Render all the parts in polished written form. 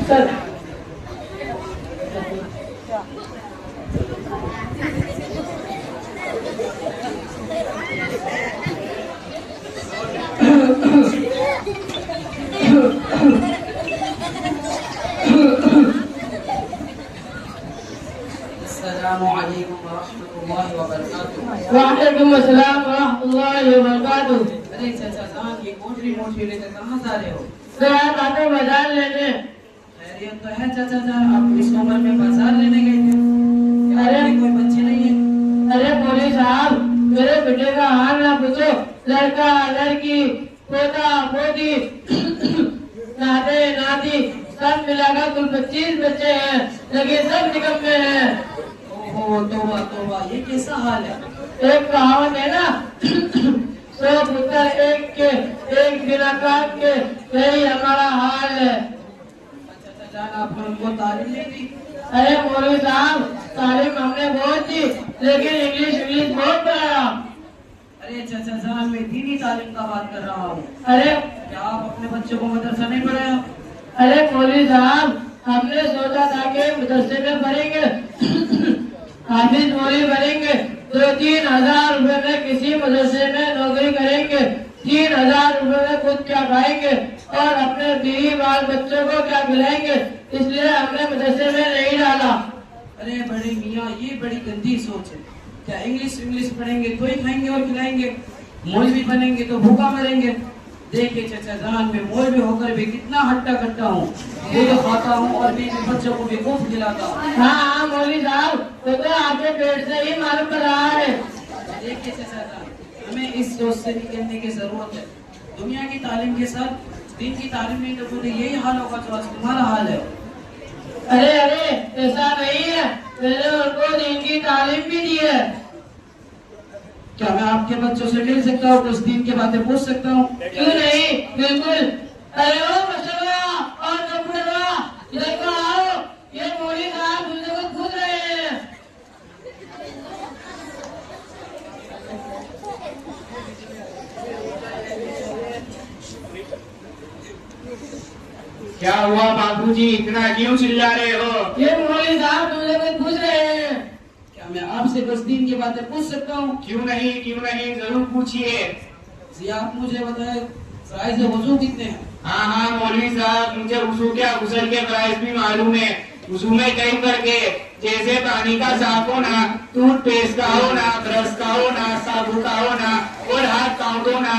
Sir वालेकुम अस्सलाम व रहमतुल्लाहि व बरकातुहू। अरे चाचा जान, ये मोटरी मोटरी लेकर कहाँ जा रहे हो? सर आप आते बाजार लेने। खैरियत तो है चाचा जान, आप इस उम्र में बाजार लेने गए थे? अरे कोई बच्चे नहीं है? अरे मौलवी साहब, मेरे बेटे का हाल ना पूछो। लड़का लड़की पोता पोती नाते नाती सब मिलाकर कुल 25 बच्चे हैं, लेकिन सब निकम्मे हैं। ओहो तौबा तौबा, ये कैसा हाल है? एक कहावत है ना, 100 पुत्र एक बिना काम के, यही हमारा हाल है। चाचा जान, आपने उनको तालीम नहीं दी? अरे मौलवी साहब, तालीम हमने बहुत दी, लेकिन इंग्लिश बहुत पढ़ाया। अरे चाचा जान, मैं दीनी तालीम का बात कर रहा हूँ। अरे क्या आप अपने बच्चों को मदरसा नहीं पढ़ाया? अरे मौलवी साहब, हमने सोचा था कि मदरसे में पढ़ेंगे, हाफिज मौलवी बनेंगे, 2-3 हजार रुपए में किसी मदरसे में नौकरी करेंगे, 3,000 रुपए में खुद क्या खाएंगे और अपने बीवी बाल बच्चों को क्या खिलाएंगे, इसलिए हमने मदरसे में नहीं डाला। अरे बड़े मियाँ, ये बड़ी गंदी सोच है। क्या इंग्लिश पढ़ेंगे तो ही खाएंगे और खिलाएंगे? मौलवी बनेंगे तो भूखा मरेंगे। देखिए चाचा जान, मैं मौलवी होकर भी कितना हट्टा कट्टा हूँ, दूध खाता हूँ और भी बच्चों को भी खूब खिलाता हूँ। हाँ मौलवी साहब, तो आपके पेट से ही मालूम पड़ रहा है। देखिए चाचा जान, हमें इस सोच से निकलने की जरूरत है। दुनिया की तालीम के साथ दीन की तालीम नहीं तो फिर यही हाल होगा जो आज तुम्हारा हाल है। अरे ऐसा नहीं है, मैंने उनको दीन की तालीम भी दी है। क्या मैं आपके बच्चों से मिल सकता हूँ, कुछ दीन की बातें पूछ सकता हूँ? क्यों नहीं, बिल्कुल। अरे ओ माशाल्लाह और कपूरवा, देखो आओ, ये मौलवी साहब मुझे को पूछ रहे हैं। क्या हुआ बाबूजी, इतना क्यों चिल्ला रहे हो? ये मौलवी साहब मुझे को पूछ रहे हैं। क्या मैं आपसे कुछ दीन की बातें पूछ सकता हूँ? क्यों नहीं, जरूर पूछिए। जी आप मुझे बताए, फराइज वजू कितने हैं? हाँ मौलवी साहब, मुझे वजू क्या गुस्ल के प्राइस भी मालूम है। वजू में कई करके, जैसे पानी का साफ होना, टूथपेस्ट का होना, ब्रश का होना, साबुन का होना और हाथ पाँव धोना।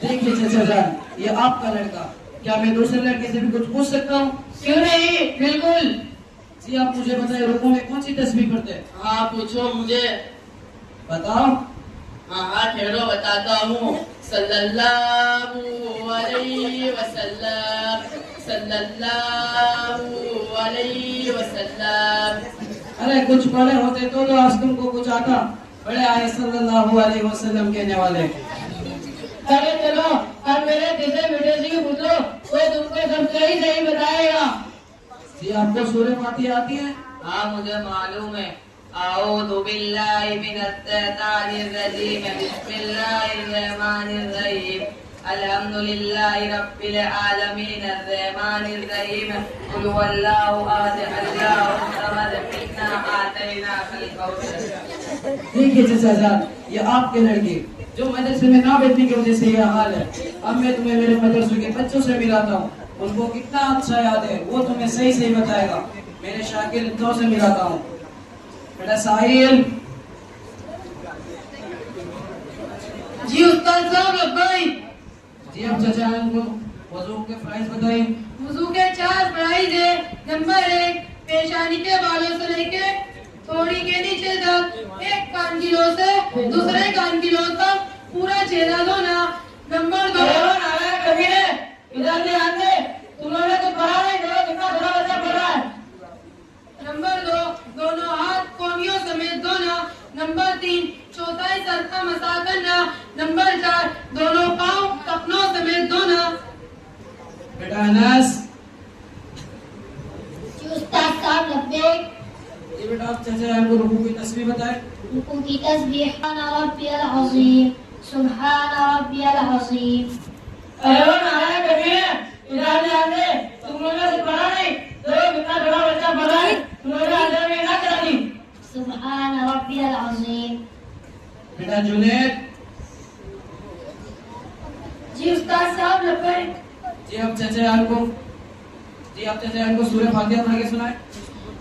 देखिए चाचा जान, ये आपका लड़का, क्या मैं दूसरे लड़के से भी कुछ पूछ सकता हूँ? क्यों नहीं, बिल्कुल। जी आप मुझे बताए, रुकू में कौन सी तस्वीर पढ़ते हैं? हाँ पूछो मुझे। बताओ। हाँ ठहरो बताता हूँ। सल्लल्लाहु अलैहि वसल्लम, सल्लल्लाहु अलैहि वसल्लम। अरे कुछ बड़े होते तो आज तुमको कुछ आता। बड़े आए सल्लल्लाहु अलैहि वसल्लम कहने वाले। अरे चलो अब मेरे जैसे बेटे से पूछो, वो तुमको सब सही बताएगा। जी आपको सूरह फातिहा आती है? हाँ मुझे मालूम है। आऊज़ु बिल्लाहि मिनश शैतानिर रजीम, बिस्मिल्लाहिर्रहमानिर रहीम, अल्हम्दुलिल्लाहि रब्बिल आलमीन, अर्रहमानिर रहीम, कुल हुवल्लाहु अहद, अल्लाहु समद, इन्ना आतैनाकल कौसर। देखिए चाचा जान, ये आपके लड़के जो मदरसे में ना बैठने की वजह से ये हाल है। अब मैं तुम्हें मेरे मदरसे के बच्चों से मिलाता हूँ, उनको कितना अच्छा याद है, वो तुम्हें सही बताएगा। मेरे शागिर्दों से मिलाता हूँ। बेटा साहिल। जी उस्ताद साहब, भाई जी अब चाचा को वजू के फराइज बताइए। वुजू के 4 फराइज है। नंबर 1, पेशानी के बालों से लेके थोड़ी के नीचे तक, एक कान की लो से दूसरे कान की लो तक पूरा चेहरा धोना। नंबर 2, इधर ध्यान दे, तुमने तो पढ़ा नहीं, देखो कितना बड़ा बच्चा पढ़ा है। नंबर 2, दोनों हाथ कोहनियों समेत धोना। नंबर 3, चौथाई सर का मसा करना। नंबर 4, दोनों पाँव टखनों समेत धोना। बेटा अनस। उस्ताद साहब लब्बैक। ये बेटा आप चाचा को रुकू की तस्वीर बताए। रुकू की तस्बीह सुभान रब्बियल अज़ीम, सुभान रब्बियल अज़ीम। अरे वो नारायण कबीर, इधर ध्यान दे, तुम लोगों से अब चचा यार को सूरह फातिहा पढ़ के सुनाए।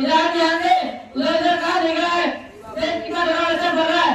इधर ध्यान दे, उधर कहाँ देख रहा है? देख कितना जगह ऐसा पढ़ रहा है।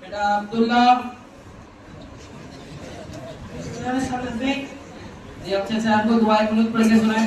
बेटा अब्दुल्ला जी अब चचा आपको दुआ कुनूत पढ़ के सुनाए।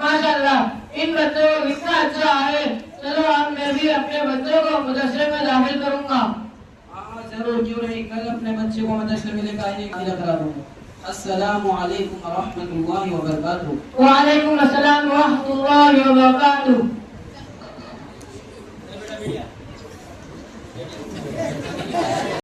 माशाल्लाह इन बच्चों को कितना अच्छा है। चलो अब मैं भी अपने बच्चों को मदरसे में दाखिल करूंगा। हाँ जरूर, क्यों नहीं, कल अपने बच्चे को मदरसे में लेकर आने के लिए करा दूंगा। अस्सलामु अलैकुम व रहमतुल्लाहि व बरकातुहू। वालेकुम अस्सलाम व रहमतुल्लाहि व बरकातुहू।